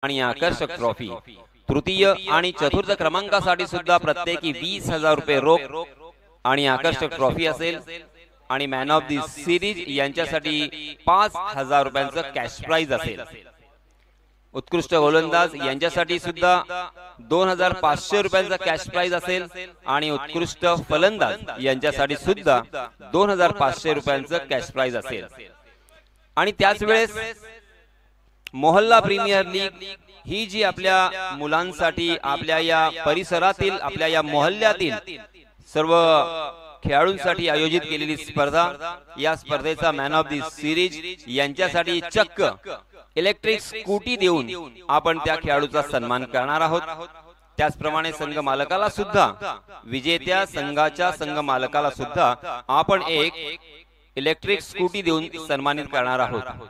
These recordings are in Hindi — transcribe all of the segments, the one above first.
आणि आकर्षक ट्रॉफी। तृतीय आणि चतुर्थ क्रमांकासाठी सुद्धा प्रत्येकी 20,000 रुपये रोख आणि आकर्षक ट्रॉफी असेल आणि मॅन ऑफ द सिरीज यांच्यासाठी 5,000 रुपयांचं कॅश प्राइज असेल। उत्कृष्ट गोलंदाज यांच्यासाठी सुद्धा 2,500 रुपयांचा कॅश प्राइज असेल आणि उत्कृष्ट फलंदाज यांच्यासाठी सुद्धा 2,500 रुपयांचं कॅश प्राइज असेल। आणि त्याच वेळेस मोहल्ला प्रीमियर लीग ही जी आपल्या मुलांसाठी आपल्या या परिसरातील आपल्या या मोहल्ल्यातील सर्व खेळाडूंसाठी आयोजित केलेली स्पर्धा, या स्पर्धेचा मॅन ऑफ द सिरीज यांच्यासाठी चक्क इलेक्ट्रिक स्कूटी देऊन आपण त्या खेळाडूचा सन्मान करणार आहोत। त्याचप्रमाणे संघ मालकाला सुद्धा, विजेत्या संघाच्या संघ मालकाला सुद्धा आपण एक इलेक्ट्रिक स्कूटी देऊन सन्मानित करणार आहोत।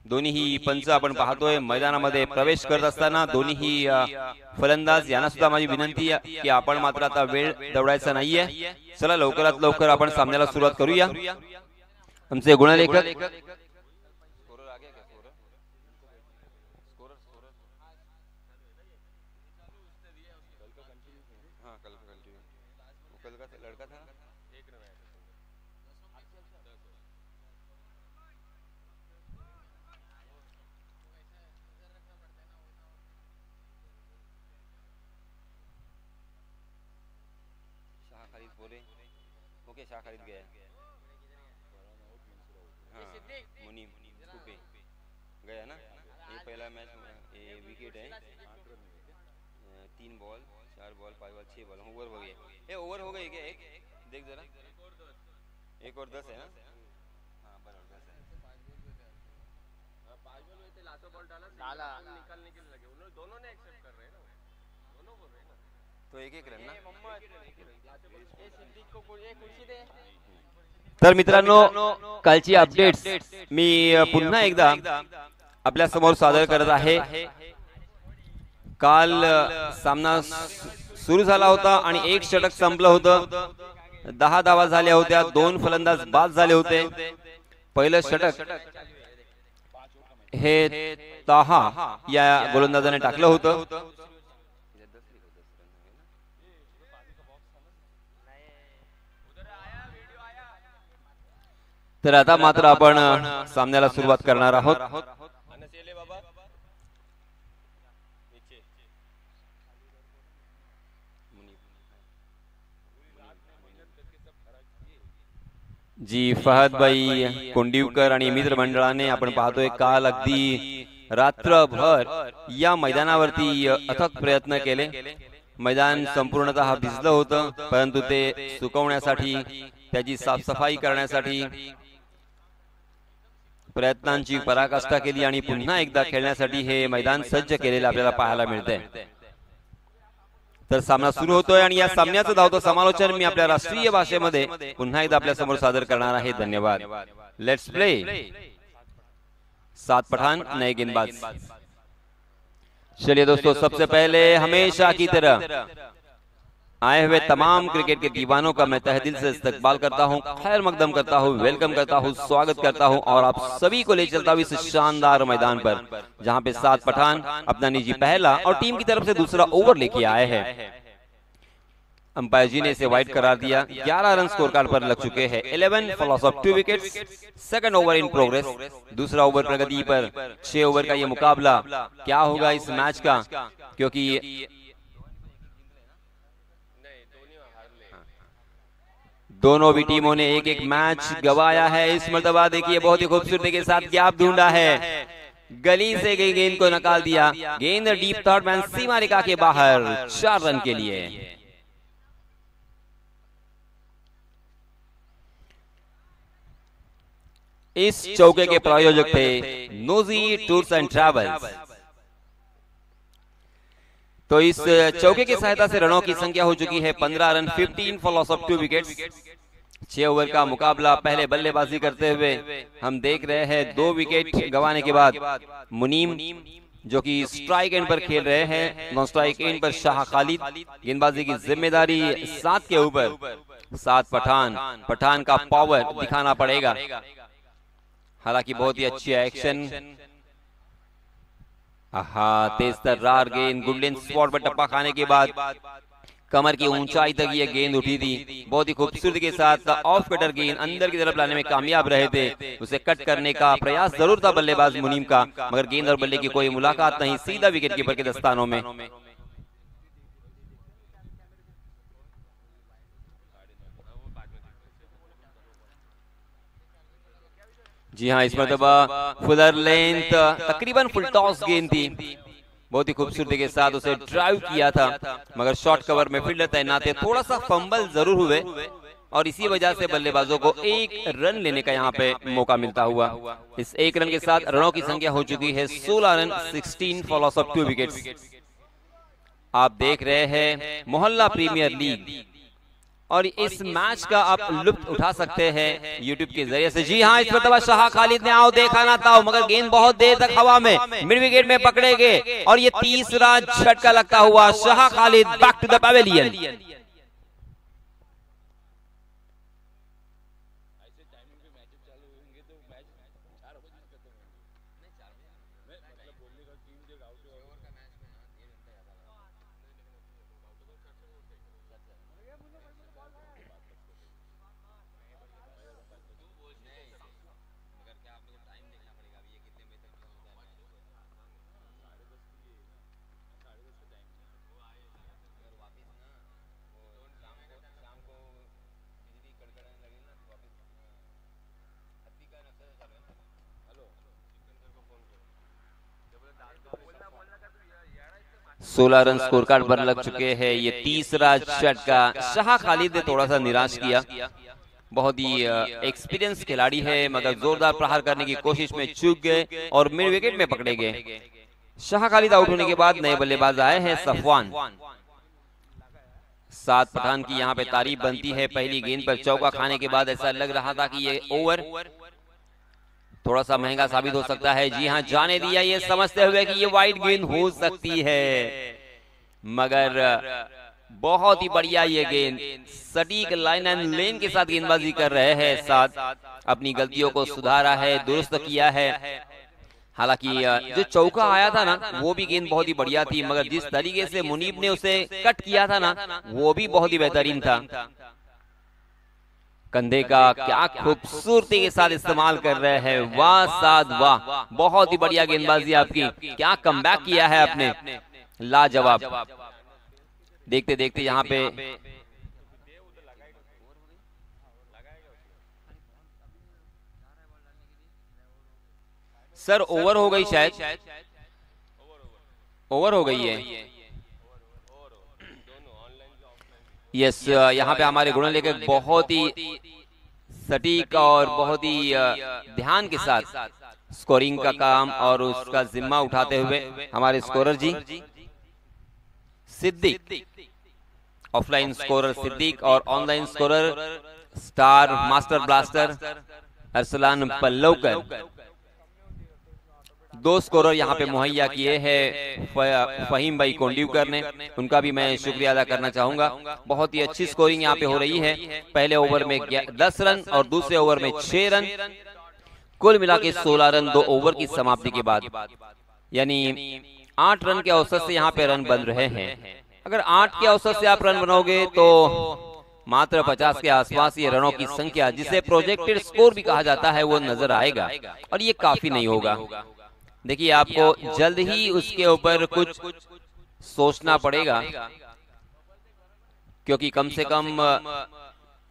दोन्ही पंच आपण पाहतोय मैदानामध्ये प्रवेश करत असताना दोन्ही फलंदाज यांना सुद्धा माझी विनंती आहे की आपण मात्र आता वेळ दवडायचा नाहीये। चला लवकरात लवकर आपण सामन्याला सुरुवात करूया। आमचे गुणलेखक खरीद गया मुनीम कुपे गया ना। ये पहला मैच, ये विकेट है। 3 ball 4 ball 5 ball 6 ball over हो गए। ये ओवर हो गए क्या? एक देख जरा, 1 और 10 है ना। हाँ बराबर 10 है। 5 बॉल में थे, लास्ट बॉल डाला निकालने के लगे। उन्होंने दोनों ने एक्सेप्ट कर रहे हैं ना, दोनों बोल रहे हैं ना। तो एक रन ना। तर मित्रांनो, कालची अपडेट्स मी पुन्हा एकदा आपल्या समोर सादर करत आहे। काल सामना सुरू झाला होता आणि एक षटक संपलं होतं। 10 धावा झाल्या होत्या, 2 फलंदाज बाद झाले होते। पहिलं षटक हे ताहा या गोलंदाजाने टाकलं होतं। तर आता मात्र आपण सामन्याला सुरुवात करणार आहोत। जी फहदभाई कोंडिवकर आणि मित्रमंडळाने आपण पाहतोय काल अगदी रात्रभर या मैदानावरती अथक प्रयत्न केले। मैदान संपूर्णतः भिजलं होतं, परंतु ते सुकवण्यासाठी, त्याची साफसफाई करण्यासाठी प्रयत्नांची पराकाष्ठा केली आणि पुन्हा एकदा खेळण्यासाठी हे मैदान सज्ज केलेलं आपल्याला पाहायला मिळतंय। तर सामना सुरू होतोय आणि या सामन्याचं धावतं समालोचन मी आपल्या राष्ट्रीय भाषेमध्ये पुन्हा एकदा आपल्या समोर सादर करणार आहे। धन्यवाद। Let's play. 7 पठान नए गेंदबाज। चलिए दोस्तों, सबसे पहले हमेशा की तरह आए हुए तमाम क्रिकेट के दीवानों का मैं तहे दिल से इस्तकबाल करता हूं, खैर मकदम करता हूं, वेलकम करता हूं, स्वागत करता हूं और आप सभी को ले चलता हूं इस शानदार मैदान पर जहां पे 7 पठान अपना निजी पहला और टीम की तरफ से दूसरा ओवर लेके आए हैं। अंपायर जी ने इसे वाइड करार दिया। 11 रन स्कोर कार्ड पर लग चुके हैं। 11 for loss of 2 wickets. Second over in progress. दूसरा ओवर प्रगति पर। 6 ओवर का ये मुकाबला क्या होगा इस मैच का, क्योंकि दोनों भी टीमों ने एक एक मैच गवाया है। इस मर्तबा देखिए बहुत ही खूबसूरती के साथ गैप ढूंढा है, गली से गई गेंद को निकाल दिया। गेंद डीप थर्ड मैन सीमा रेखा के बाहर 4 रन के लिए। इस चौके के प्रायोजक थे नोजी टूर्स एंड ट्रैवल्स। तो इस चौके की सहायता से रनों की संख्या हो चुकी है 15 run. 15 for loss of 2 wickets. 6 over का मुकाबला। पहले बल्लेबाजी करते हुए हम देख रहे हैं 2 विकेट गंवाने के बाद मुनीम जो कि स्ट्राइक एंड पर खेल रहे हैं, नॉन स्ट्राइक एंड पर शाह खालिद। गेंदबाजी की जिम्मेदारी 7 के ऊपर 7 पठान। पठान का पावर दिखाना पड़ेगा। हालांकि बहुत ही अच्छी एक्शन तेज तर्रार गेंद, गुडलिन स्पॉट पर टप्पा खाने के बाद कमर की ऊंचाई तक ये गेंद उठी थी। बहुत ही खूबसूरती के साथ ऑफ कटर गेंद अंदर की तरफ लाने में कामयाब रहे थे। उसे कट करने का प्रयास जरूर था बल्लेबाज मुनीम का, मगर गेंद और बल्ले की कोई मुलाकात नहीं, सीधा विकेट कीपर के दस्तानों में। जी हाँ, इस मरतबा फुलर लेंथ तकरीबन फुल टॉस गेंद थी। बहुत ही खूबसूरती के साथ उसे ड्राइव किया था, मगर शॉर्ट कवर में फील्डर तैनात थे, थोड़ा सा फंबल जरूर हुए और इसी वजह से बल्लेबाजों को एक रन लेने का यहाँ पे मौका मिलता हुआ। इस एक रन के साथ रनों की संख्या हो चुकी है 16 रन, 16 फॉलोस ऑफ 2 विकेट्स। आप देख रहे हैं मोहल्ला प्रीमियर लीग और इस मैच का आप लुत्फ उठा सकते हैं यूट्यूब के जरिए से। जी हाँ, इस मरतबा शाह खालिद ने आओ देखा ना था, मगर गेंद बहुत देर तक हवा में मिड विकेट में पकड़े गए और ये तीसरा झटका लगता हुआ Shah Khalid back to the pavilion. सोलह रन स्कोर कार्ड पर लग चुके हैं। ये तीसरा झटका शाह खालिद ने थोड़ा सा निराश किया। बहुत ही एक्सपीरियंस खिलाड़ी है, मगर जोरदार प्रहार करने की कोशिश में चूक गए और मिड विकेट में पकड़े गए। शाह खालिद आउट होने के बाद नए बल्लेबाज आए हैं सफवान। सात पठान की यहाँ पे तारीफ बनती है। पहली गेंद पर चौका खाने के बाद ऐसा लग रहा था कि ये ओवर थोड़ा सा महंगा साबित हो सकता है। जी हाँ, जाने दिया ये समझते हुए कि ये वाइड गेंद हो सकती है, मगर बहुत ही बढ़िया ये गेंद सटीक लाइन एंड लेन के साथ गेंदबाजी कर रहे हैं। साथ अपनी गलतियों को सुधारा है, दुरुस्त किया है। हालांकि जो चौका आया था ना वो भी गेंद बहुत ही बढ़िया थी, मगर जिस तरीके से मुनीब ने उसे कट किया था ना वो भी बहुत ही बेहतरीन था। कंधे का क्या खूबसूरती के साथ इस्तेमाल कर रहे हैं। वाह साद वाह, बहुत ही बढ़िया गेंदबाजी आपकी, क्या कमबैक किया है आपने, लाजवाब। देखते देखते यहाँ पे सर ओवर हो गई, शायद ओवर हो गई है। यस, यहाँ पे हमारे गुण लेकर बहुत ही सटीक और बहुत ही ध्यान के साथ स्कोरिंग का काम और उसका जिम्मा उठाते हुए हमारे scorer ji Siddiq, offline scorer Siddiq और online scorer star master blaster Arsalan Pallavkar, दो स्कोरर यहाँ पे मुहैया किए हैं फहीम भाई कोंडीवकर ने, उनका भी मैं शुक्रिया अदा करना चाहूंगा। बहुत ही अच्छी स्कोरिंग यहाँ पे हो रही है। पहले ओवर में 10 रन और दूसरे ओवर में 6 रन, कुल मिला के 16 रन 2 ओवर की समाप्ति के बाद, यानी 8 रन के औसत से यहाँ पे रन बन रहे हैं। अगर 8 के औसत से आप रन बनाओगे तो मात्र 50 के आसपास ये रनों की संख्या, जिसे प्रोजेक्टेड स्कोर भी कहा जाता है, वो नजर आएगा और ये काफी नहीं होगा। देखिए, आपको जल्द ही उसके ऊपर कुछ सोचना पड़ेगा, क्योंकि कम से कम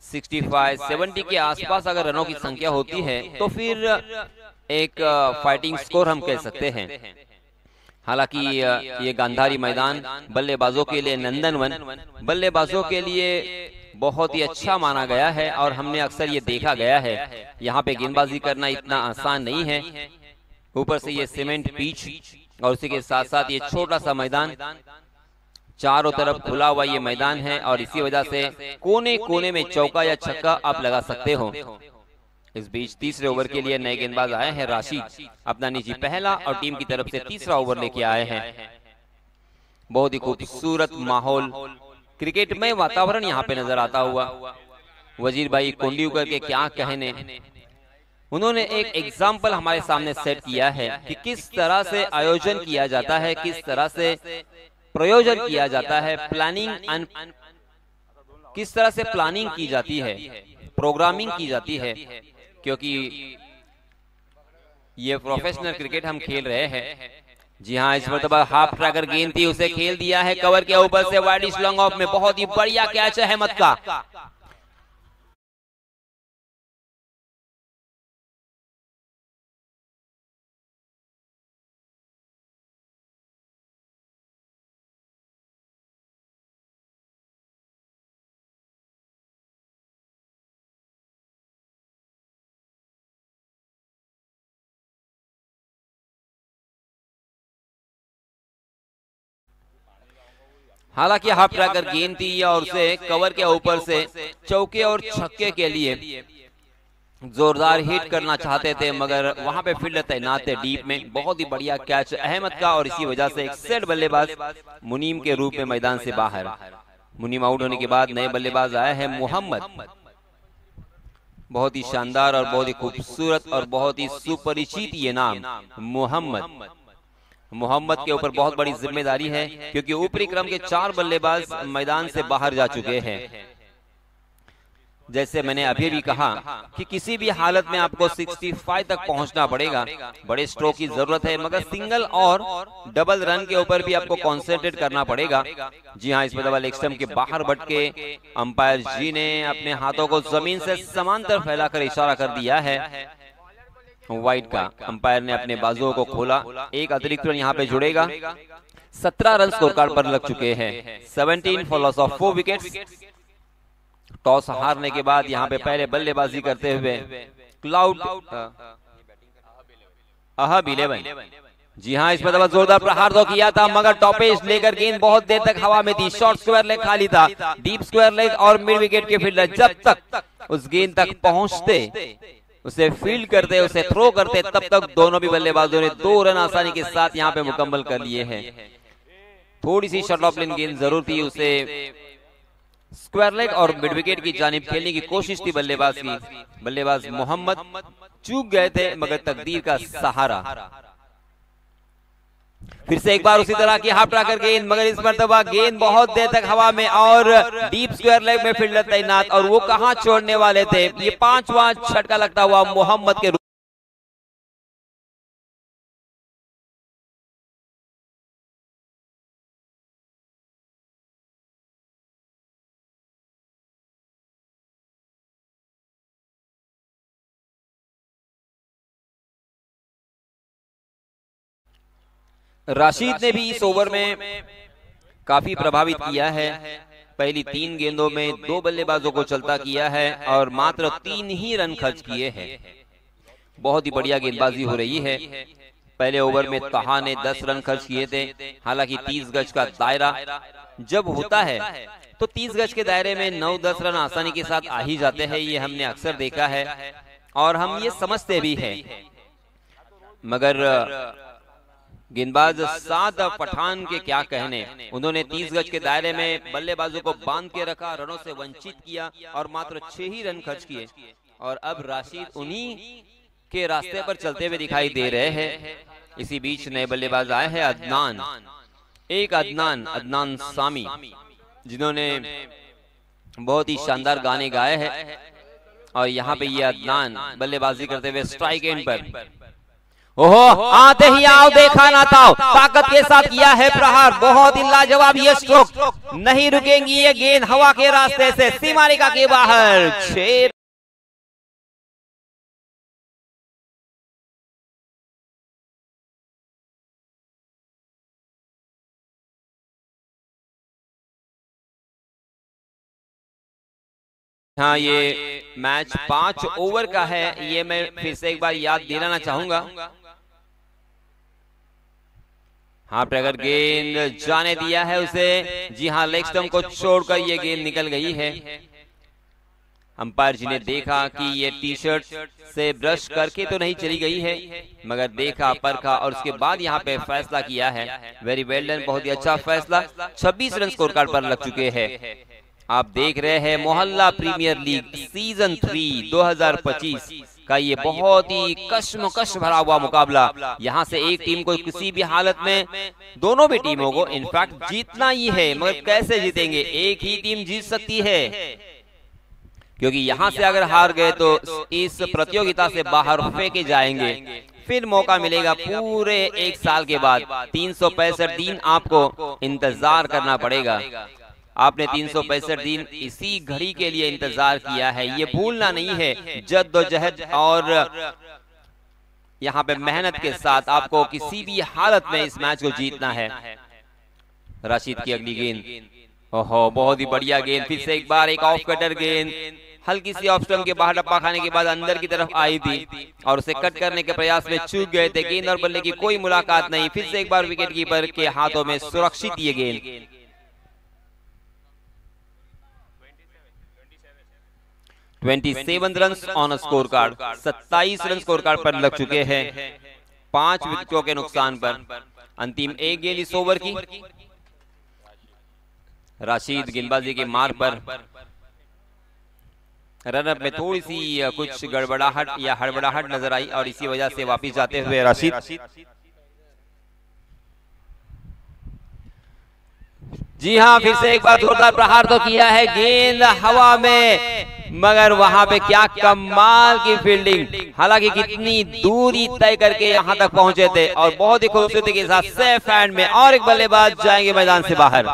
65-70 के आसपास अगर रनों की संख्या होती है तो फिर एक फाइटिंग स्कोर हम कह सकते हैं। हालांकि ये गांधारी मैदान बल्लेबाजों के लिए नंदनवन, बल्लेबाजों के लिए बहुत ही अच्छा माना गया है और हमने अक्सर ये देखा गया है। यहाँ पे गेंदबाजी करना इतना आसान नहीं है। ऊपर से ये सीमेंट पिच और उसी के साथ साथ ये छोटा सा मैदान, चारों तरफ खुला हुआ ये मैदान है और इसी वजह से कोने कोने में चौका या छक्का आप लगा सकते हो। इस बीच तीसरे ओवर के लिए नए गेंदबाज आए हैं राशिद, अपना निजी पहला और टीम की तरफ से तीसरा ओवर लेके आए हैं। बहुत ही खूबसूरत माहौल, क्रिकेटमय वातावरण यहाँ पे नजर आता हुआ। वजीर भाई कोंडीवकर के क्या कहने, उन्होंने एक एग्जाम्पल हमारे सामने सेट किया है कि किस तरह से आयोजन किया जाता है, किस तरह से प्रयोजन किया जाता है, प्लानिंग किस तरह से प्लानिंग की जाती है, प्रोग्रामिंग की जाती है। क्योंकि ये प्रोफेशनल क्रिकेट हम खेल रहे हैं। जी हाँ, इस मरतबा हाफ ट्रैकर गेंद थी, उसे खेल दिया है कवर के ऊपर से वाइड लॉन्ग ऑफ में। बहुत ही बढ़िया कैच है अहमद का। हालांकि हाफ ट्रैकर गेंद थी और उसे कवर के ऊपर से चौके और छक्के के लिए जोरदार हिट करना चाहते थे, मगर वहां पे फील्डर तैनात थे डीप में। बहुत ही बढ़िया कैच अहमद का और इसी वजह से एक सेट बल्लेबाज मुनीम के रूप में मैदान से बाहर। मुनीम आउट होने के बाद नए बल्लेबाज आए हैं मोहम्मद। बहुत ही शानदार और बहुत ही खूबसूरत और बहुत ही सुपरिचित ये नाम मोहम्मद। मोहम्मद के ऊपर बहुत बड़ी जिम्मेदारी है क्योंकि ऊपरी क्रम के 4 बल्लेबाज मैदान से बाहर जा चुके हैं। जैसे मैंने अभी भी कहा कि किसी भी हालत में आपको 65 तक पहुंचना पड़ेगा। बड़े स्ट्रोक की जरूरत है, मगर सिंगल और डबल रन के ऊपर भी आपको कंसंट्रेट करना पड़ेगा। जी हाँ, इस बल्ला लेग स्टंप के बाहर बट के अंपायर जी ने अपने हाथों को जमीन से समांतर फैलाकर इशारा कर दिया है वाइड का। अंपायर ने अपने बाजुओं को खोला। एक अतिरिक्त रन यहाँ पे जुड़ेगा। 17 रन स्कोर कार्ड पर लग चुके हैं। 17 for loss of 4 wickets. Toss हारने के बाद यहाँ पे पहले बल्लेबाजी करते हुए क्लाउड अहब 11। जी हाँ, इस पर जोरदार प्रहार तो किया था, मगर टॉपेज लेकर गेंद बहुत देर तक हवा में थी। शॉर्ट स्क्वायर लेग खाली था। डीप स्क्वायर लेग और मिड विकेट के फील्डर जब तक उस गेंद तक पहुंचते, उसे फील्ड करते, उसे थ्रो करते, तब तक दोनों भी बल्लेबाजों ने 2 रन आसानी के साथ यहाँ पे मुकम्मल कर लिए हैं। थोड़ी सी शॉर्ट ऑफ लेन गेंद जरूर थी, उसे स्क्वायर लेग और मिड विकेट की जानिब खेलने की कोशिश थी बल्लेबाज की। बल्लेबाज मोहम्मद चूक गए थे, मगर तकदीर का सहारा। फिर से एक बार उसी तरह की हाफ ट्रैकर गेंद, मगर इस मरतबा गेंद बहुत देर तक हवा में और डीप स्क्वायर लेग में फील्डर तैनात, और वो कहां छोड़ने वाले थे। ये 5वां छक्का लगता हुआ मोहम्मद के। राशिद ने भी इस ओवर में काफी प्रभावित किया है। पहली 3 गेंदों में 2 बल्लेबाजों को चलता किया है और मात्र 3 ही रन खर्च किए हैं। बहुत ही बढ़िया गेंदबाजी हो रही है। पहले ओवर में तहा ने 10 रन खर्च किए थे। हालांकि 30 गज का दायरा जब होता है तो 30 गज के दायरे में 9-10 रन आसानी के साथ आ ही जाते हैं। ये हमने अक्सर देखा है और हम ये समझते भी हैं। मगर गेंदबाज साद पठान के क्या कहने, उन्होंने 30 गज के दायरे में बल्लेबाजों को बांध के रखा, रनों से वंचित किया और मात्र 6 ही रन खर्च किए। और अब राशिद उन्हीं के रास्ते पर चलते हुए दिखाई दे रहे हैं। इसी बीच नए बल्लेबाज आए हैं अदनान। एक अदनान सामी, जिन्होंने बहुत ही शानदार गाने गाए हैं। और यहाँ पे ये अदनान बल्लेबाजी करते हुए स्ट्राइक एंड पर, ओहो, आते ही आओ देखा ना था, ताकत के साथ किया है प्रहार। बहुत ही लाजवाब ये स्ट्रोक। नहीं रुकेंगी ये गेंद हवा के रास्ते से सीमा रेखा के बाहर। 6 हाँ, ये मैच 5 ओवर का है। ये मैं फिर से एक बार याद दिलाना चाहूंगा। हाफ ट्रैकर गेंद जाने दिया है उसे। जी हाँ, लेग स्टंप को छोड़कर ये गेंद निकल गई है। अंपायर जी ने देखा कि ये टी शर्ट से ब्रश करके तो नहीं चली गई है, मगर देखा, परखा और उसके बाद यहाँ पे फैसला किया है। वेरी वेल डन, बहुत ही अच्छा फैसला। 26 रन स्कोर कार्ड पर लग चुके हैं। आप देख रहे हैं मोहल्ला प्रीमियर लीग सीजन 3 2025 का ये बहुत ही कश्मकश भरा हुआ मुकाबला। यहाँ से एक टीम को किसी भी हालत में, दोनों भी टीमों को इनफैक्ट जीतना ही है, मगर कैसे जीतेंगे? एक ही टीम जीत सकती है, क्योंकि यहाँ से अगर हार गए तो इस प्रतियोगिता से बाहर फेंके जाएंगे। फिर मौका मिलेगा पूरे एक साल के बाद, 365 दिन आपको इंतजार करना पड़ेगा। आपने 365 दिन इसी घड़ी के लिए इंतजार किया है, ये भूलना नहीं है। जद्दोजहद और यहाँ पे मेहनत के साथ आपको किसी भी हालत में इस मैच को जीतना है। राशिद की अगली गेंद, ओहो बहुत ही बढ़िया गेंद, फिर से एक बार एक ऑफ कटर गेंद, हल्की सी ऑफ स्टंप के बाहर डब्बा खाने के बाद अंदर की तरफ आई थी और उसे कट करने के प्रयास में चूक गए थे। गेंद और बल्ले की कोई मुलाकात नहीं, फिर से एक बार विकेट कीपर के हाथों में सुरक्षित ये गेंद। 27 run on score card, 27 run score card पर लग चुके हैं 5 विकेटों के नुकसान पर। अंतिम एक गेंद इस ओवर की। राशिद गेंदबाजी के मार पर रनअप में थोड़ी सी कुछ गड़बड़ाहट या हड़बड़ाहट नजर आई और इसी वजह से वापस जाते हुए राशिद। जी हाँ, फिर से एक बार जोरदार प्रहार तो किया है, गेंद हवा में, मगर वहां पे क्या कमाल की फील्डिंग। हालांकि कितनी दूरी तय करके यहां तक पहुंचे थे और बहुत ही खूबसूरती के साथ सेफ हैंड में, और एक बल्लेबाज जाएंगे मैदान से बाहर।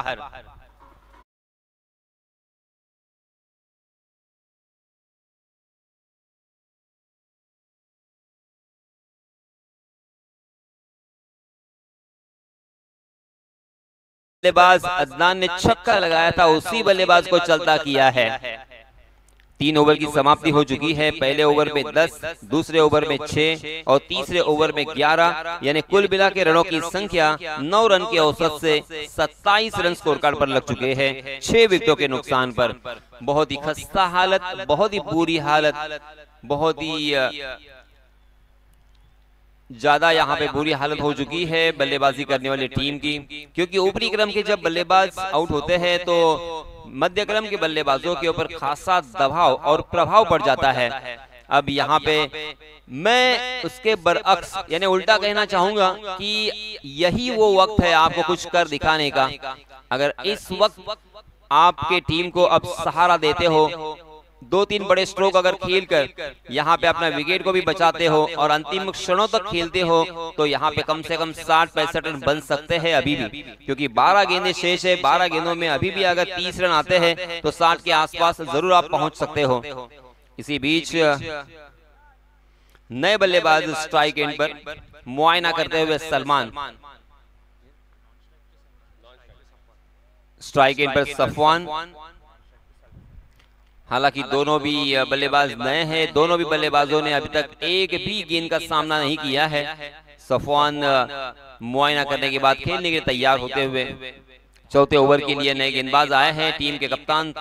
बल्लेबाज अदनान ने छक्का लगाया था, उसी बल्लेबाज को चलता किया है। 3 ओवर की समाप्ति हो चुकी है। पहले ओवर में 10, दूसरे ओवर में 6 और तीसरे ओवर में 11, यानी कुल मिला के रनों की संख्या 9 रन के औसत से 27 रन स्कोर कार्ड पर लग चुके हैं 6 विकेटों के नुकसान पर। बहुत ही खस्ता हालत, बहुत ही बुरी हालत, बहुत ही ज्यादा यहाँ पे बुरी हालत हो चुकी है बल्लेबाजी करने वाली टीम की, क्योंकि ऊपरी क्रम के जब बल्लेबाज आउट होते हैं तो मध्य क्रम के बल्लेबाजों के ऊपर खासा दबाव और प्रभाव पड़ जाता है। अब यहाँ पे मैं उसके बरअक्स यानी उल्टा कहना चाहूंगा कि यही वो वक्त है आपको कुछ कर दिखाने का। अगर इस वक्त आपके टीम को अब सहारा देते हो, 2-3 बड़े स्ट्रोक अगर खेलकर यहाँ पे अपना विकेट को भी बचाते हो और अंतिम क्षणों तक खेलते हो, तो यहाँ पे कम से कम 60-65 रन बन सकते हैं अभी भी, क्योंकि 12 गेंदें शेष है। 12 गेंदों में अभी भी अगर 30 रन आते हैं तो 60 के आसपास जरूर आप पहुंच सकते हो। इसी बीच नए बल्लेबाज स्ट्राइक एंड पर मुआयना करते हुए सलमान, स्ट्राइक एंड पर सफवान। हालांकि दोनों भी बल्लेबाज नए हैं, दोनों भी बल्लेबाजों ने अभी तक एक भी गेंद का सामना नहीं किया है। सफवान मुआयना करने के बाद खेलने के लिए तैयार होते हुए चौथे ओवर के लिए नए गेंदबाज आए हैं। टीम के कप्तान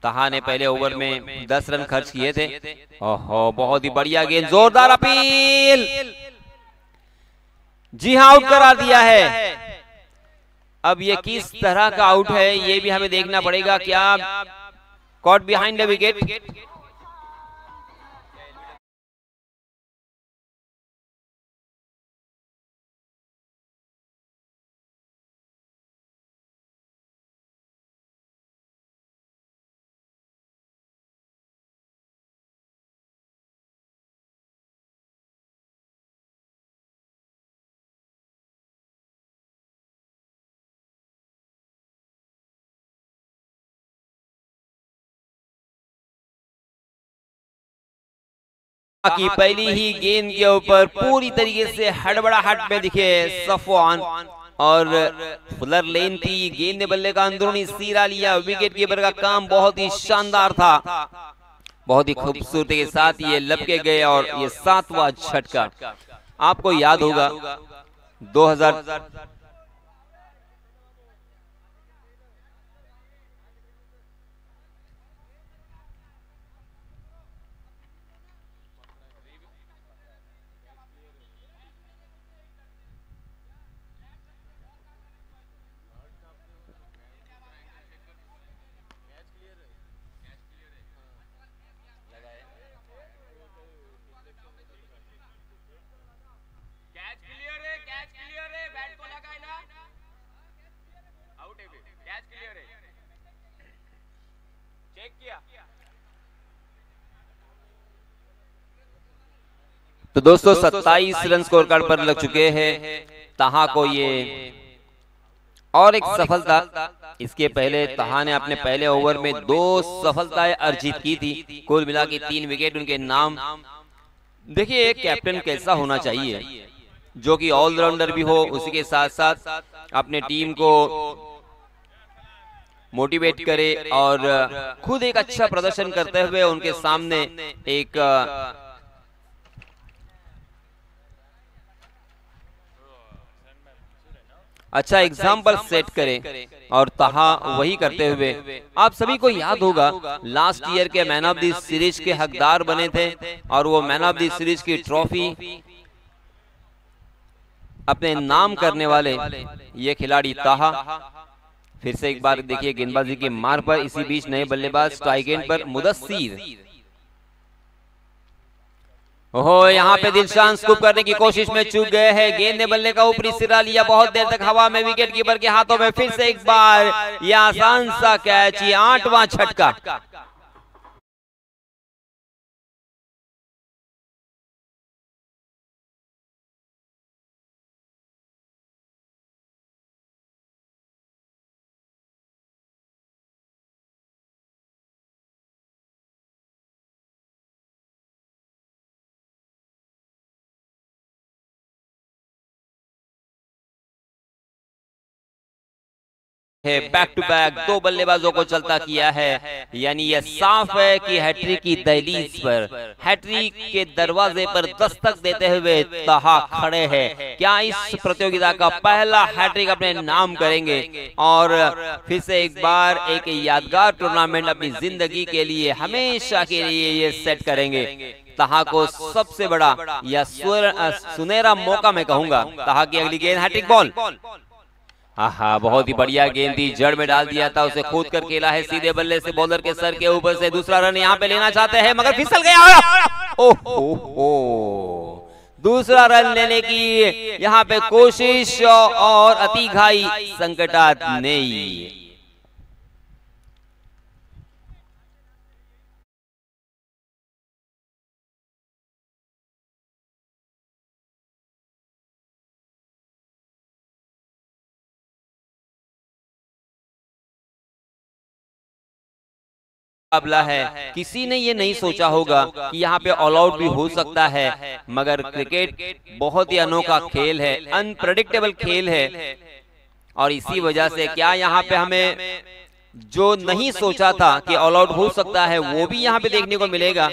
ताहा ने पहले ओवर में 10 रन खर्च किए थे। ओहो बहुत ही बढ़िया गेंद, जोरदार अपील, जी हाँ आउट करा दिया है। अब ये किस तरह का आउट है ये भी हमें देखना पड़ेगा। क्या caught behind the wicket? की पहली ही गेंद के ऊपर पूरी तरीके से हड़बड़ाहट में दिखे सफवान और फुलर लेन थी। गेंद ने बल्ले का अंदरूनी सीरा लिया। विकेट कीपर का काम बहुत ही शानदार था, बहुत ही खूबसूरती के साथ ये लपके गए और ये 7वां झटका। आपको याद होगा 2000 तो दोस्तों 27 रन स्कोर कार्ड पर लग चुके हैं ताहा को ये और एक सफलता। इसके पहले ताहा ने अपने पहले ओवर में 2 सफलताएं अर्जित की थी, कुल मिला के 3 विकेट उनके नाम। देखिए एक कैप्टन कैसा होना चाहिए जो कि ऑलराउंडर भी हो, उसी के साथ साथ अपने टीम को मोटिवेट करे और खुद एक अच्छा प्रदर्शन करते हुए उनके सामने एक अच्छा एग्जाम्पल सेट करें। और ताहा वही करते हुए आप सभी को याद होगा लास्ट ईयर के मैन ऑफ द सीरीज के हकदार बने थे और वो मैन ऑफ द सीरीज की ट्रॉफी अपने नाम करने वाले ये खिलाड़ी ताहा। फिर से एक बार देखिए गेंदबाजी के मार पर, इसी बीच नए बल्लेबाज स्ट्राइक एंड पर मुदस्सिर। ओहो यहाँ पे दिलशान स्कूप करने की कोशिश में चूक गए हैं, गेंद ने बल्ले का ऊपरी सिरा लिया, बहुत देर तक हवा में, विकेट कीपर के हाथों में। फिर से एक बार यह आसान सा कैच, ये 8वां छटका। है बैक टू बैक 2 बल्लेबाजों को चलता किया है, यानी यह साफ है कि हैट्रिक की दहलीज पर, हैट्रिक के दरवाजे पर दस्तक देते हुए ताहा खड़े हैं। क्या इस प्रतियोगिता का पहला हैट्रिक अपने नाम करेंगे और फिर से एक बार एक यादगार टूर्नामेंट अपनी जिंदगी के लिए हमेशा के लिए ये सेट करेंगे। ताहा को सबसे बड़ा या सुनहरा मौका मैं कहूंगा। ताहा की अगली गेंद हैट्रिक बॉल, आहा बहुत ही बढ़िया गेंद थी, जड़ में डाल दिया था उसे, खोद कर खेला है सीधे बल्ले से बॉलर के सर के ऊपर से। दूसरा रन यहाँ पे लेना चाहते हैं मगर फिसल गया। ओहो दूसरा रन लेने की यहाँ पे कोशिश और अति घाई संकटात नहीं। मुकाबला है, किसी ने ये नहीं सोचा होगा कि यहाँ पे ऑल आउट भी हो सकता है, मगर क्रिकेट बहुत ही अनोखा खेल है, अनप्रेडिक्टेबल खेल है। और इसी वजह से क्या यहाँ पे हमें जो नहीं सोचा था कि ऑल आउट हो सकता है वो भी यहाँ पे देखने को मिलेगा।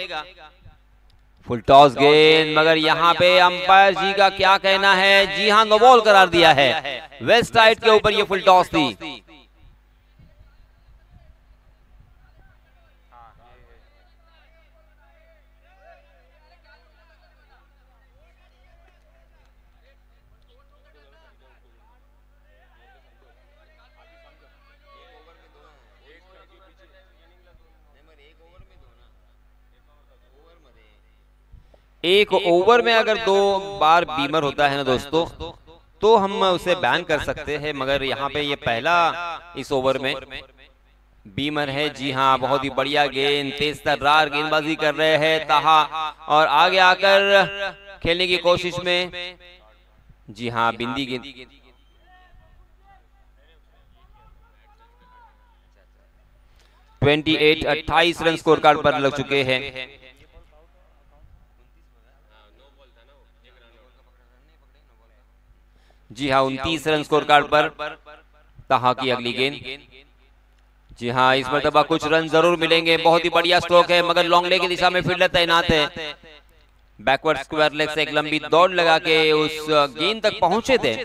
फुल टॉस गेंद, मगर यहाँ पे अंपायर जी का क्या कहना है? जी हाँ, नो बॉल करार दिया है। वेस्ट साइड के ऊपर ये फुल टॉस थी। एक ओवर में अगर 2 बार बीमर होता है ना दोस्तों, तो हम उसे बैन कर सकते हैं, मगर यहाँ पे ये पहला इस ओवर में बीमर है। जी हाँ, बहुत ही बढ़िया गेंद, तेज तर्रार गेंदबाजी कर रहे हैं ताहा और आगे आकर खेलने की कोशिश में। जी हाँ, बिंदी गेंद। ट्वेंटी 28 रन स्कोर कार्ड पर लग चुके हैं। जी हाँ, 29 रन स्कोर कार्ड पर ताहा की अगली गेंद। जी हाँ, इस मरतबा कुछ रन जरूर मिलेंगे। बहुत ही बढ़िया स्ट्रोक है, मगर लॉन्ग लेग की दिशा में फील्डर तैनात है। बैकवर्ड स्क्वायर लेग से एक लंबी दौड़ लगा के उस गेंद तक पहुंचे थे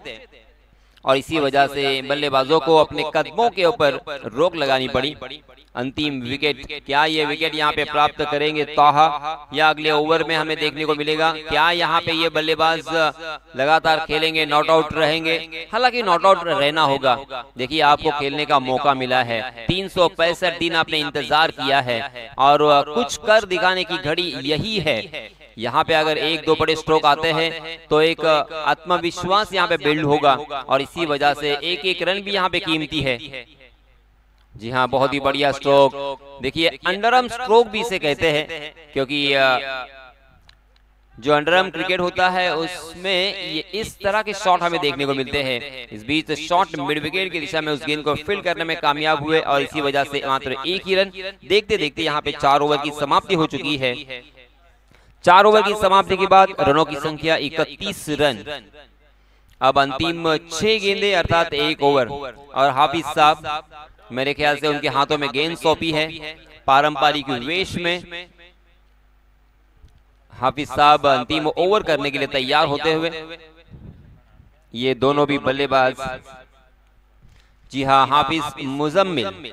और इसी वजह से बल्लेबाजों को अपने कदमों के ऊपर रोक लगानी पड़ी। अंतिम विकेट, क्या ये विकेट यहाँ पे प्राप्त करेंगे ताहा या अगले ओवर में हमें देखने को मिलेगा? क्या यहाँ पे ये बल्लेबाज लगातार खेलेंगे, नॉट आउट रहेंगे? हालांकि नॉट आउट रहना होगा। देखिए, आपको खेलने का मौका मिला है, 365 दिन आपने इंतजार किया है और कुछ कर दिखाने की घड़ी यही है। यहाँ पे अगर 1-2 बड़े स्ट्रोक आते हैं तो एक आत्मविश्वास यहाँ पे बिल्ड होगा और इसी वजह से एक एक रन भी यहाँ पे कीमती है। जी हाँ, बहुत ही बढ़िया स्ट्रोक। देखिए अंडरआर्म स्ट्रोक भी इसे कहते हैं, क्योंकि जो अंडरआर्म क्रिकेट होता है उसमें ये इस तरह के शॉट हमें देखने को मिलते हैं। इस बीच शॉट मिड विकेट की दिशा में उस गेंद को फील्ड करने में कामयाब हुए और इसी वजह से मात्र एक ही रन। देखते देखते यहाँ पे 4 ओवर की समाप्ति हो चुकी है। 4 ओवर की समाप्ति के बाद रनों की संख्या 31 रन। अब अंतिम 6 गेंदे अर्थात 1 ओवर, और हाफिज साहब मेरे ख्याल से उनके हाथों में गेंद सौंपी है पारंपरिक वेश में। हाफिज साहब अंतिम ओवर करने के लिए तैयार होते हुए, ये दोनों भी बल्लेबाज। जी हाँ, हाफिज मुजम्मिल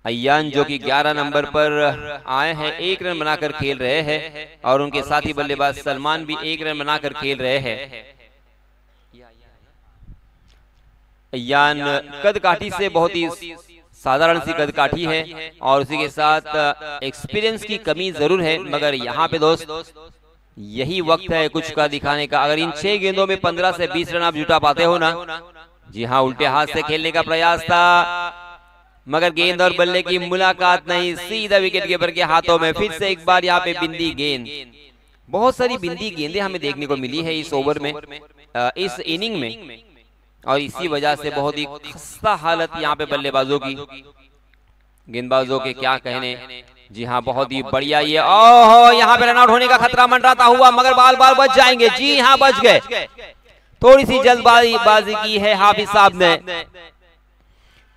अय्यान जो कि 11 नंबर पर आए हैं, 1 रन बनाकर खेल रहे हैं, और उनके साथी बल्लेबाज सलमान भी 1 रन बनाकर खेल रहे हैं। अय्यान कद काठी से बहुत ही साधारण सी कद काठी है, और उसी के साथ एक्सपीरियंस की कमी जरूर है, मगर यहाँ पे दोस्त यही वक्त है कुछ का दिखाने का। अगर इन 6 गेंदों में 15 से 20 रन आप जुटा पाते हो ना, जी हाँ, उल्टे हाथ से खेलने का प्रयास था, मगर गेंद और बल्ले की मुलाकात नहीं, सीधा विकेट कीपर के हाथों में। फिर से एक बार यहाँ पे बिंदी गेंद। बहुत सारी बिंदी गेंदें हमें देखने को मिली है इस ओवर में, इस इनिंग में, और इसी वजह से बहुत ही खस्ता हालत यहाँ पे बल्लेबाजों की। गेंदबाजों के क्या कहने। जी हाँ, बहुत ही बढ़िया। ये ओहो, यहाँ पे रनआउट होने का खतरा मंडराता हुआ, मगर बाल बाल बच जाएंगे। जी हाँ, बच गए। थोड़ी सी जल्दबाजी की है हाफिज साहब ने।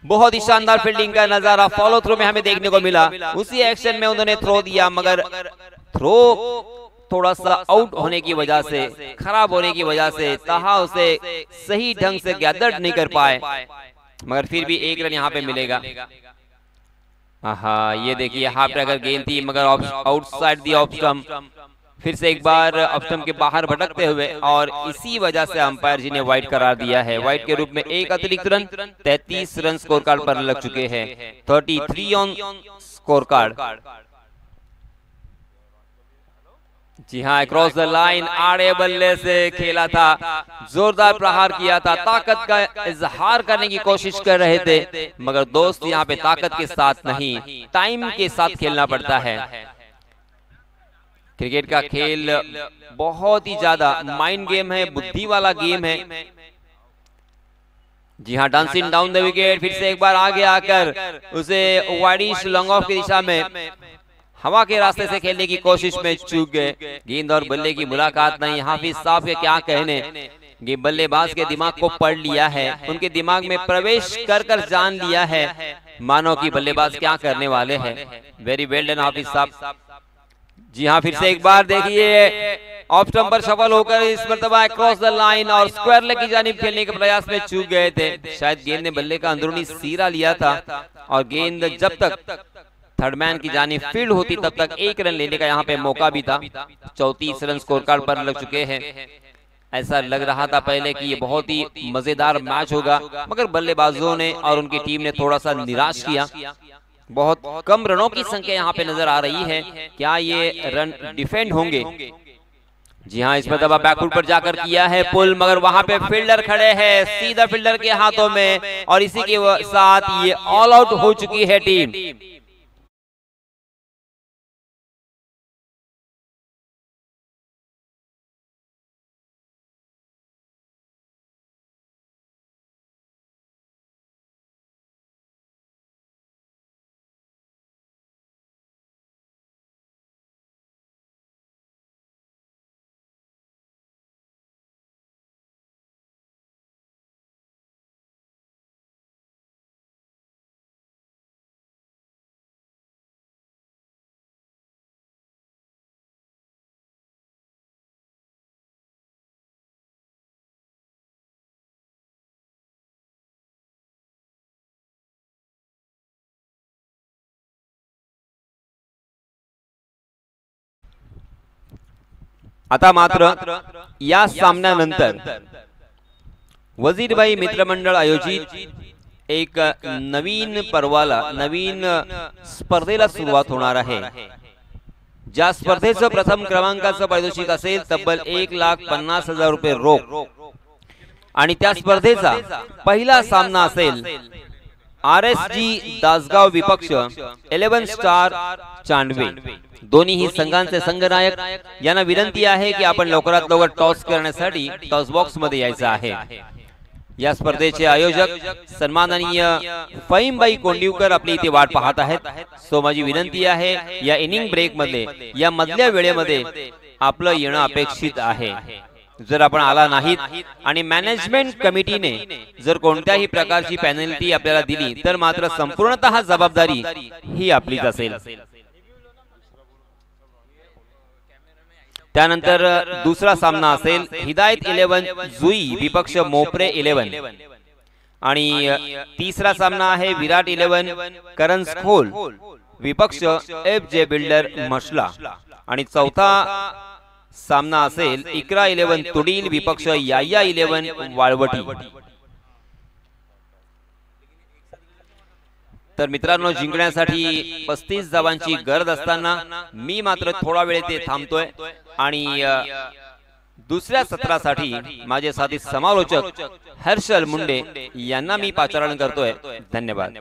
बहुत ही शानदार फील्डिंग का नजारा फॉलो थ्रो में हमें देखने को मिला। उसी एक्शन में उन्होंने थ्रो दिया, मगर थ्रो थोड़ा सा आउट होने की वजह से, खराब होने की वजह से ताहा उसे सही ढंग से गैदर नहीं कर पाए, मगर फिर भी 1 रन यहाँ पे मिलेगा। हाँ, ये देखिए यहाँ पे अगर गेंद थी, मगर आउटसाइड दी ऑफ स्टंप। फिर से एक बार ऑफ स्टंप के बाहर भटकते हुए, और इसी वजह से अंपायर जी ने वाइड करार दिया है। वाइड के रूप में 1 अतिरिक्त रन, 33 रन स्कोर कार्ड पर लग चुके हैं। 33 ऑन स्कोर कार्ड। जी हाँ, क्रॉस द लाइन आड़े बल्ले से खेला था, जोरदार प्रहार किया था, ताकत का इजहार करने की कोशिश कर रहे थे, मगर दोस्त यहाँ पे ताकत के साथ नहीं, टाइम के साथ खेलना पड़ता है। क्रिकेट का खेल बहुत ही ज्यादा माइंड गेम है, बुद्धि वाला गेम है। जी हाँ, डांसिंग डाउन द विकेट। फिर से एक बार आगे आकर उसे वाइडिश लॉन्ग ऑफ की दिशा में हवा के रास्ते से खेलने की कोशिश में चूक गए। गेंद और बल्ले की मुलाकात नहीं। हाफिज साहब के क्या कहने, ये बल्लेबाज के दिमाग को पढ़ लिया है, उनके दिमाग में प्रवेश कर जान लिया है, मानो कि बल्लेबाज क्या करने वाले हैं। वेरी वेल डन हाफिज साहब। जी हाँ, फिर से एक बार देखिए ऑफ स्टंप पर सफल होकर इस मर्तबा क्रॉस द लाइन और स्क्वायर लेग की जानिब खेलने के प्रयास में चूक गए थे। शायद गेंद ने बल्ले का अंदरूनी सीरा लिया था, और गेंद जब तक थर्ड मैन की जानिब फील्ड होती तब तक 1 रन लेने का यहाँ पे मौका भी था। 34 रन स्कोर कार्ड पर लग चुके हैं। ऐसा लग रहा था पहले कि ये बहुत ही मजेदार मैच होगा, मगर बल्लेबाजों ने और उनकी टीम ने थोड़ा सा निराश किया। बहुत कम रनों की संख्या यहाँ पे नजर आ रही है। क्या ये रन डिफेंड होंगे? जी हाँ, इस पर बैकफुट पर जाकर किया है पुल, मगर वहां पे फील्डर खड़े हैं, सीधा फील्डर के हाथों में, और इसी के साथ ये ऑल आउट हो चुकी है टीम। आता मात्र या सामन्यानंतर वजीरबाई मित्रमंडळ आयोजित एक नवीन पर्वाला, नवीन स्पर्धेला सुरुवात होणार आहे। ज्या स्पर्धेचं प्रथम क्रमांकाचं पारितोषिक असेल तब्बल 1,50,000 रुपये रोख, आणि त्या स्पर्धेचा पहिला सामना असेल RSG दासगाव विपक्ष 11 स्टार चांडवे दोन्ही संघांचे संघनायक यांना विनंती आहे की आपण लवकरात लवकर टॉस करण्यासाठी टॉस बॉक्स मध्ये यायचं आहे। या स्पर्धेचे आयोजक सन्माननीय फहीमबाई कोंडिवकर आपली इथे वाट पाहत आहेत। सो माझी विनंती आहे या इनिंग ब्रेक मध्ये या मधल्या वेळेमध्ये आपलं येणं अपेक्षित आहे। जर आपण आला नाहीत आणि मॅनेजमेंट कमिटीने जर कोणत्याही प्रकारची पेनल्टी आपल्याला दिली तर मात्र संपूर्णतः जबाबदारी ही आपलीच असेल। त्यानंतर दुसरा सामना असेल हिदायत 11 जुई विपक्ष मोपरे 11 आणि तिसरा सामना आहे विराट 11 करंज खोल विपक्ष FJ बिल्डर मशला आणि चौथा सामना असेल इकरा 11 तुडील विपक्ष याया 11 वाळवटी। तर मित्रांनो जिंकण्यासाठी 35 धावांची गरज असताना मी मात्र थोडा वेळ ते थांबतोय आणि दुसऱ्या सत्रासाठी माझे साथी समालोचक हर्षल मुंडे यांना मी पाचारण करतोय। धन्यवाद।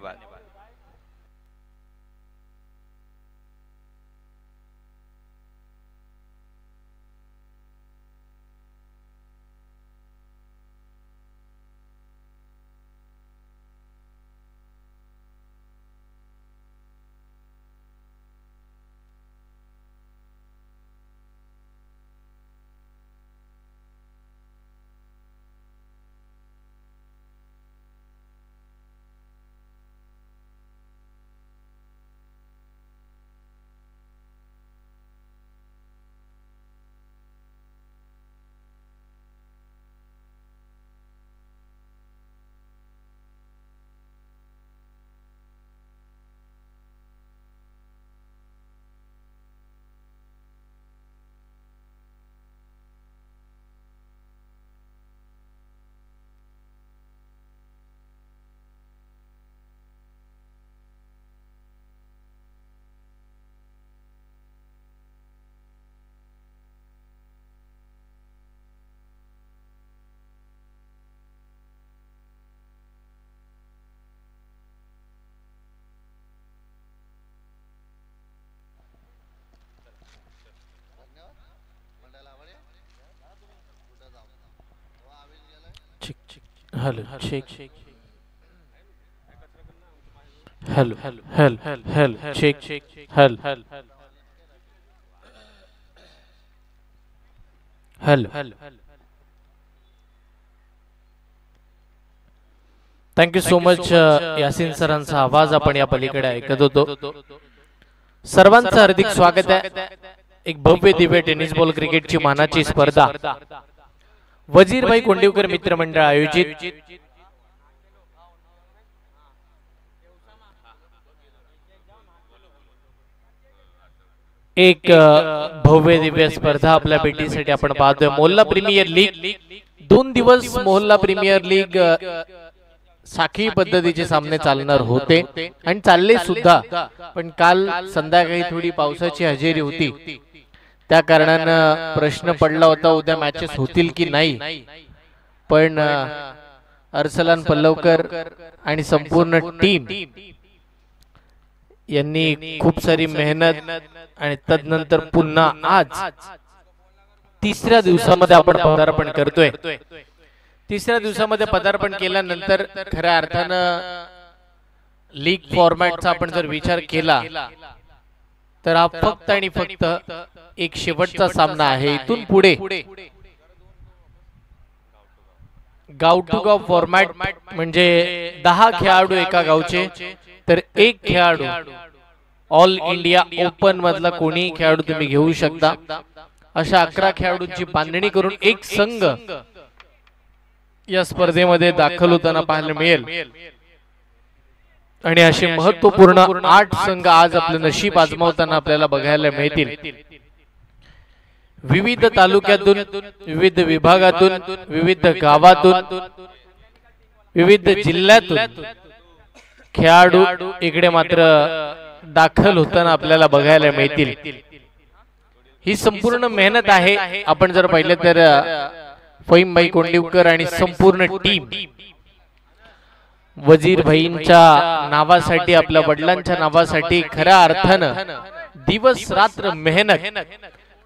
Hello check hello hello hello check hello hello thank you so much Yasin सरांचा आवाज आपण या पलीकडे ऐकत होतो। सर्वांचं हार्दिक स्वागत आहे। एक भव्य दिव्य टेनिस बॉल क्रिकेटची मानाची स्पर्धा वजीरभाई कोंडिवकर मित्रमंडळ आयोजित एक भव्य दिव्य स्पर्धा आपल्या भेटीसाठी आपण पाहतोय। मोहल्ला प्रीमियर लीग 2 दिवस मोहल्ला प्रीमियर लीग साखळी पद्धतीचे सामने चालणार होते आणि चालले सुद्धा, पण काल संध्याकाळी थोडी पावसाची हजेरी होती त्या कारणानं प्रश्न पडला होता उद्या मॅचेस होतील की नाही। पण अर्सलान पल्लवकर आणि संपूर्ण टीम यांनी खूप सारी मेहनत आणि तदनंतर पुन्हा आज तिसऱ्या दिवसामध्ये आपण पदार्पण करतोय। तिसऱ्या दिवसामध्ये पदार्पण केल्यानंतर खऱ्या अर्थानं लीग फॉर्मॅटचा आपण जर विचार केला तर हा फक्त आणि फक्त एक शेवटचा सामना आहे। इथून पुढे गाव टू गाव फॉर्मॅट म्हणजे 10 खेळाडू एका गावचे, तर एक खेळाडू ऑल इंडिया ओपन मधला कोणी खेळाडू तुम्ही घेऊ शकता। अशा 11 खेळाडूंची बांधणी करून एक संघ या स्पर्धेमध्ये दाखल होताना पाहायला मिळेल आणि असे महत्त्वपूर्ण 8 संघ आज आपले नशीब आजमावताना आपल्याला बघायला मिळतील। विविध तालुक्यातून, विविध विभागातून, विविध गावातून, विविध जिल्ह्यातून खेळाडू इकडे मात्र दाखल होताना आपल्याला बघायला मिळतील। ही संपूर्ण मेहनत आहे। आपण जर पाहिलं तर फहीमबाई कोंडिवकर आणि संपूर्ण टीम वजीर भाईंच्या नावासाठी, आपल्या वडिलांच्या नावासाठी खऱ्या अर्थानं दिवस रात्र मेहनत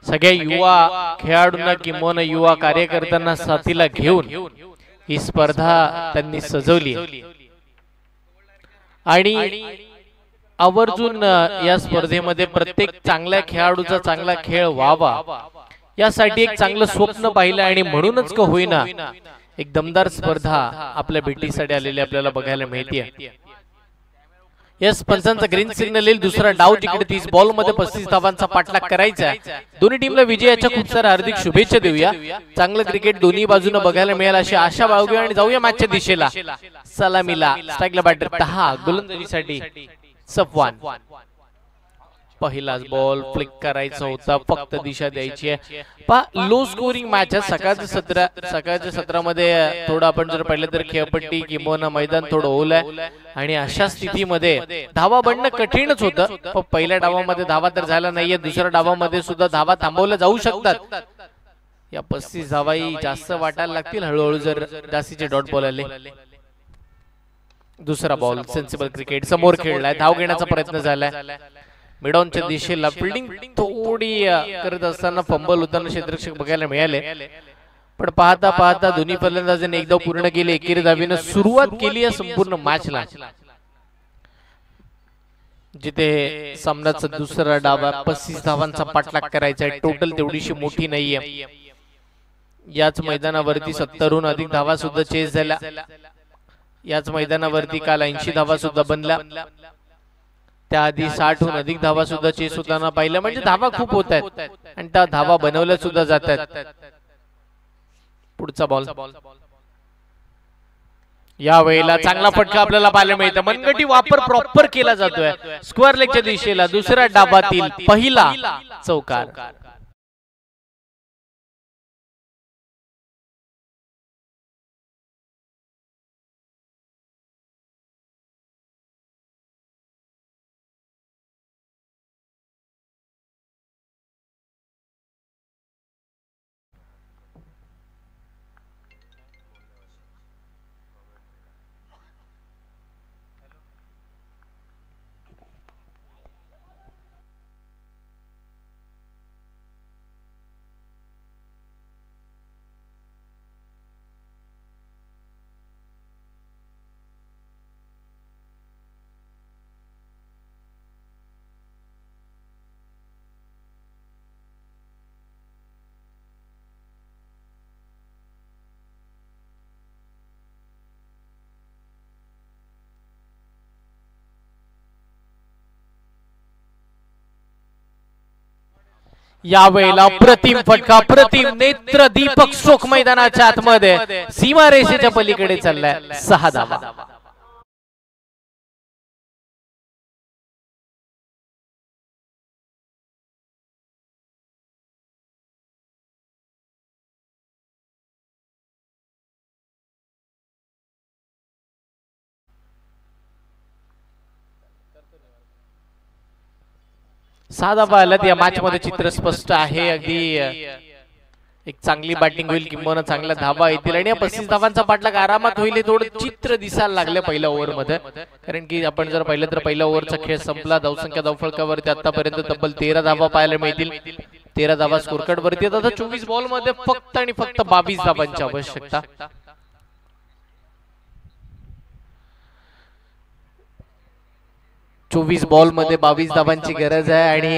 सगळ्या युवा खेळाडूंना किंवा युवा कार्यकर्त्यांना साथीला घेऊन ही स्पर्धा त्यांनी सजवली आणि आवर्जून या स्पर्धेमध्ये प्रत्येक चांगल्या खेळाडूचा चांगला खेळ व्हावा यासाठी एक चांगलं स्वप्न पाहिलं आणि म्हणूनच का होईना एक दमदार स्पर्धा आपल्या भेटीसाठी आलेली आपल्याला बघायला मिळते. यस पंचांचा ग्रीन सिग्नल येईल. दुसरा डाव जिकडे 30 बॉल मध्ये 35 धावांचा पाठलाग करायचा. दोन्ही टीमला विजयाच्या खूप साऱ्या हार्दिक शुभेच्छा देऊया. चांगलं क्रिकेट दोन्ही बाजूने बघायला मिळेल अशी आशा बाळगूया आणि जाऊया मॅचच्या दिशेला. सलामीला स्ट्राईकला बॅटर 10 गोलंदाजीसाठी सफवान. पहिलाच बॉल फ्लिक करायचा होता, फक्त दिशा द्यायची आहे. लो स्कोरिंग मॅच आहे. सकाळच्या सत्रामध्ये थोडं आपण जर पाहिलं तर खेळपट्टी किंवा मैदान थोडं ओलं आहे आणि अशा स्थितीमध्ये धावा बनणं कठीणच होतं. पण पहिल्या डावामध्ये धावा तर झाला नाहीये, दुसऱ्या डावामध्ये सुद्धा धावा थांबवल्या जाऊ शकतात. या 35 धावाही जास्त वाटायला लागतील हळूहळू जर जास्तीचे डॉट बॉल आले. दुसरा बॉल सेन्सिबल क्रिकेट समोर खेळलाय, धाव घेण्याचा प्रयत्न झालाय. मिडॉनच्या दिशेला फिल्डिंग थोडी करत असताना फंबल होताना क्षेत्ररक्षक बघायला मिळाले. पण पाहता पाहता दोन्ही फलंदाजांनी एकदा पूर्ण केले. एकेरी धावीनं सुरुवात केली आहे संपूर्ण मॅचला. जिथे सामन्याचा दुसरा डाव 35 धावांचा पाठलाग करायचा आहे. टोटल तेवढीशी मोठी नाहीये. याच मैदानावरती 70हून अधिक धावा सुद्धा चेस झाल्या. याच मैदानावरती काल 80 धावा सुद्धा बनल्या. त्याआधी 60हून अधिक धावा सुद्धा चेस होताना पाहिलं. म्हणजे धावा खूप होत आहेत आणि त्या धावा बनवल्या सुद्धा जात आहेत. पुढचा बॉल या वेळेला चांगला फटका आपल्याला पाहायला मिळतं. मनगटी वापर प्रॉपर केला जातोय स्क्वेअर लेगच्या दिशेला. दुसऱ्या डावातील पहिला चौकार. यावेळेला प्रतिम फटका, प्रतिम नेत्र दीपक शोक मैदानाच्या आतमध्ये सीमारेषेच्या पलीकडे चाललाय. 6 धावा. साधा पाहिलं या मॅच मध्ये चित्र स्पष्ट आहे. अगदी एक चांगली बॅटिंग होईल किंवा चांगल्या धावा येतील आणि या 35 धावांचा पाठलाग आरामात होईल. थोडं चित्र दिसायला लागलं पहिल्या ओव्हर मध्ये. कारण की आपण जर पाहिलं तर पहिल्या ओव्हरचा खेळ संपला. धावसंख्या धावफलकावरती आतापर्यंत तब्बल 13 धावा पाहायला मिळतील. 13 धावा स्कोर कार्ड वरती. आता 24 बॉल मध्ये फक्त आणि फक्त 22 धावांची आवश्यकता. 24 बॉल मध्ये 22 धावांची गरज आहे आणि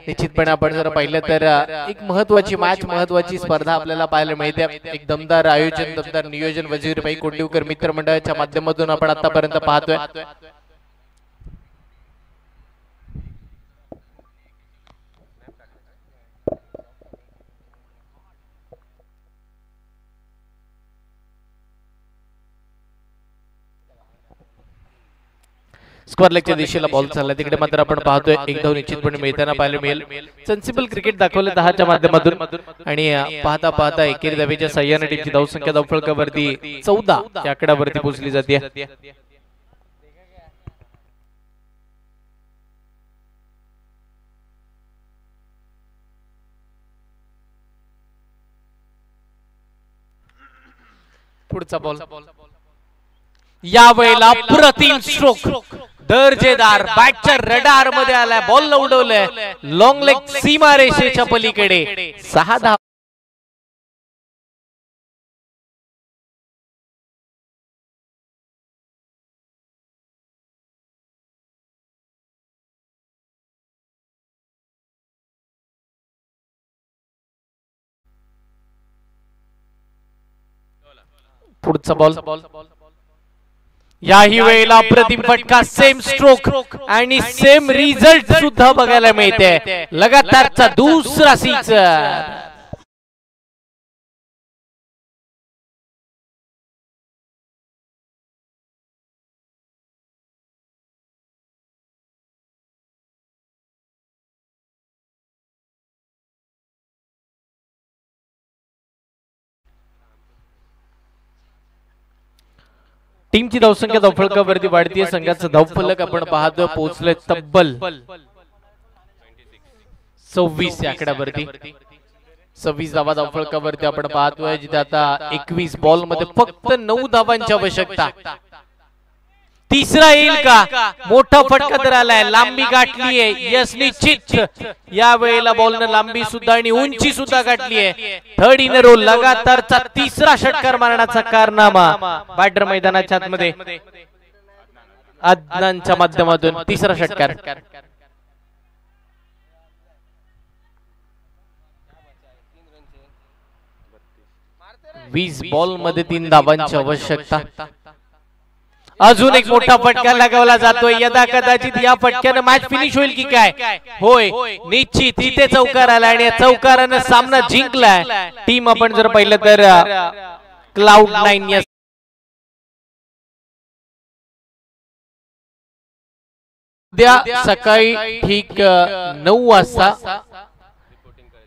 निश्चितपणे आपण जर पाहिलं तर एक महत्वाची मॅच, महत्वाची स्पर्धा आपल्याला पाहायला मिळते. एक दमदार आयोजन, दमदार नियोजन वजीरभाई कोंडिवकर मित्र मंडळाच्या माध्यमातून आपण आतापर्यंत पाहतोय. स्क्वेअर लेगच्या दिशेला बॉल चालला. तिकडे मात्र आपण पाहतोय एक धाव निश्चितपणे मिळताना पाहायला मिळेल. सेन्सिबल क्रिकेट दाखवले 10च्या माध्यमातून आणि पाहता पाहता एकेरी धावेच्या सहाय्याने टीमची धावसंख्या धावफलकावरती 14 या आकड्यावरती पोहोचली जाते. पुढचा बॉल यावेळेला अप्रतिम स्ट्रोक, दर्जेदार, बॅटच्या रडार मध्ये आलाय, बॉल उडवलंय लॉंग लेग सीमा रेषेच्या पलीकडे. 6 धावा. पुढचा बॉल. याही वेळेला अप्रतिम फटका, सेम स्ट्रोक आणि सेम रिझल्ट सुद्धा बघायला मिळते. लगातारचा दुसरा सिक्सर. टीमची धावसंख्या धावफलकावरती वाढतीये. संघाचं धावफलक आपण पाहतोय पोहोचले तब्बल 26 या आकड्यावरती. 26 धावा धावफलकावरती आपण पाहतोय, जिथे आता 21 बॉल मध्ये फक्त 9 धावांची आवश्यकता. तिसरा येईल का? मोठा फटका तर आलाय, लांबी गाठलीये यस निश्चित. या वेळेला बॉलनं लांबी सुद्धा आणि उंची सुद्धा गाठलीये. थर्ड इन रो, लगातारचा तिसरा षटकार मारण्याचा कारनामा बॅटर मैदानाच्या आतमध्ये. अदनानच्या माध्यमातून तिसरा षटकार. 20 बॉल मध्ये 3 धावांची आवश्यकता. अजून एक मोठा फटका लगावला जातोय. यदा कदाचित या फटक्याने मॅच फिनिश होईल की काय? होय, निश्चित. इथे चौकार आला आणि या चौकाराने सामना जिंकलाय. टीम आपण जर पाहिलं तर Cloud9 या उद्या सकाळी ठीक 9 वाजता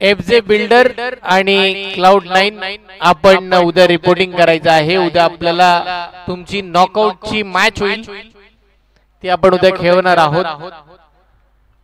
FJ बिल्डर आणि Cloud9 आपण उद्या रिपोर्टिंग करायचं आहे. उद्या आपल्याला तुमची नॉकआउटची मॅच होईल, ती आपण उद्या खेळवणार आहोत.